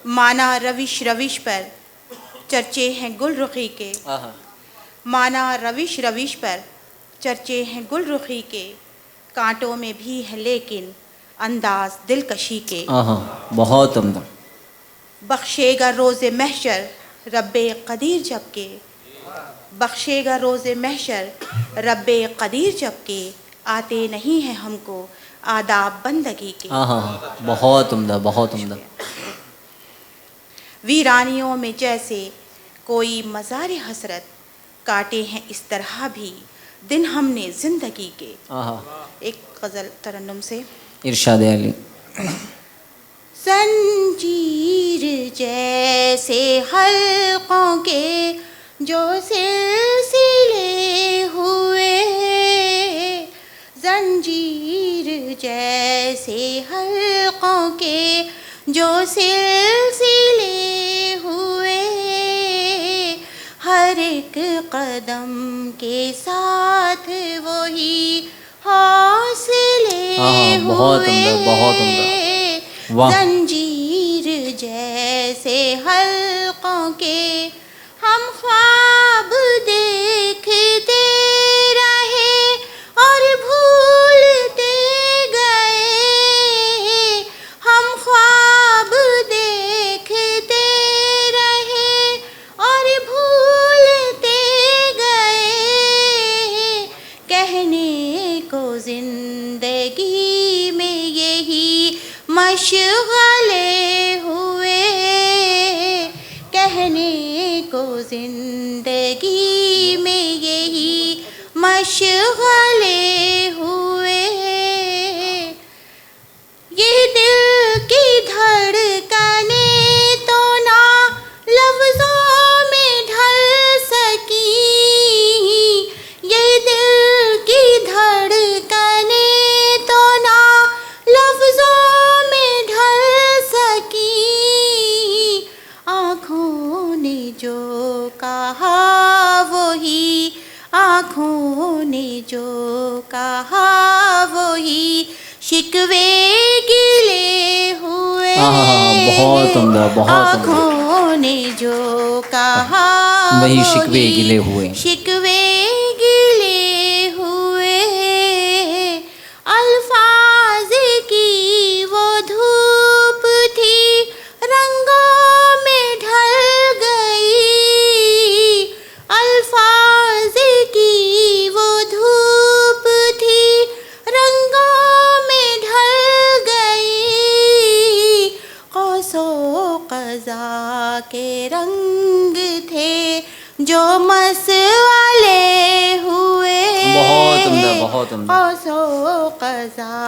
مانا روش روش پر چرچے ہیں گل رخی کے، مانا روش روش پر چرچے ہیں گل رخی کے، کانٹوں میں بھی ہے لیکن انداز دلکشی کے۔ بہت عمدہ۔ بخشے گا روز محشر رب قدیر جب کہ، بخشے گا روز محشر رب قدیر جب کہ، آتے نہیں ہیں ہم کو آداب بندگی کے۔ بہت عمدہ، بہت عمدہ۔ ویرانیوں میں جیسے کوئی مزار حسرت، کاٹے ہیں اس طرح بھی دن ہم نے زندگی کے۔ ایک غزل ترنم سے۔ ارشاد علی۔ زنجیر جیسے حلقوں کے جو سلسلے ہوئے، زنجیر جیسے حلقوں کے جو سلسلے ہوئے، ہر ایک قدم کے ساتھ وہی حوصلے ہوئے۔ بہت عمدہ، بہت عمدہ۔ زنجیر جیسے حلقوں کے ہم خواب دیکھتے رہے اور بھولتے گئے، ہم خواب دیکھتے رہے اور بھولتے گئے، کہنے کو زندگی میں یہی مشغلے ہوئے، کہنے کو زندگی میں یہی مشغلے ہوئے، یہ دل کی دھڑکنیں تو نہ لفظوں میں ڈھل سکی، یہ دل کی دھڑکنیں تو نہ لفظوں جو کہا وہی، آنکھوں نے جو کہا وہی شکوے گلے ہوئے۔ بہت عمدہ، بہت عمدہ۔ آنکھوں نے جو کہا وہی شکوے گلے ہوئے، شکوے گلے ہوئے، الفاظ کی وہ دھوپ تھی رنگوں میں ڈھل گئی، الفاظ کی وہ دھوپ تھی رنگوں میں ڈھل گئی، قوس و قزح کے رنگ تھے جو مسئلے ہوئے۔ بہت عمدہ، بہت عمدہ۔ قوس و قزح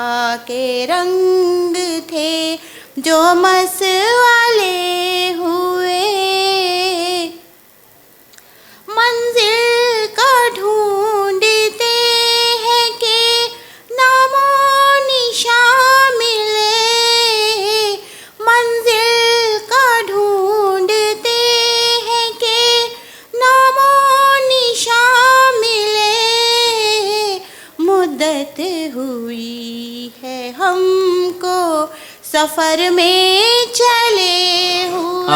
کے رنگ تھے جو مسئلے ہوئے، منزل کا ڈھونڈتے ہیں کہ نام و نشان ملے، منزل کا ڈھونڈتے ہیں کہ نام و نشان ملے، مدت ہوئی ہے ہم کو سفر میں چلے ہوئے۔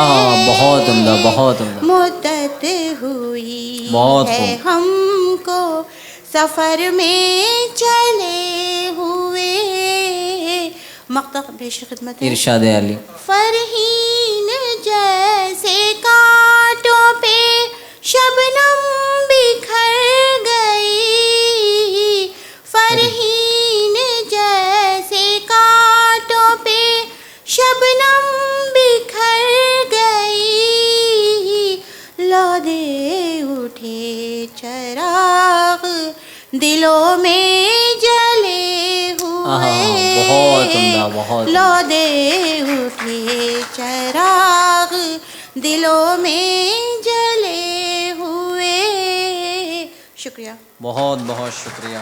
بہت عمدہ، بہت عمدہ۔ مدت ہوئی بہت ہے ہم کو سفر میں چلے ہوئے۔ مقطع پیش خدمت ہے۔ ارشاد علی۔ فرحین جیسے کانٹوں پہ شبنم بکھر گئی، فرحین جیسے کانٹوں پہ شبنم بکھر گئی، لودے اٹھے چراغ دلوں میں جلے ہوئے۔ بہت عمدہ، بہت۔ لودے اٹھے چراغ دلوں میں جلے ہوئے۔ شکریہ، بہت بہت شکریہ۔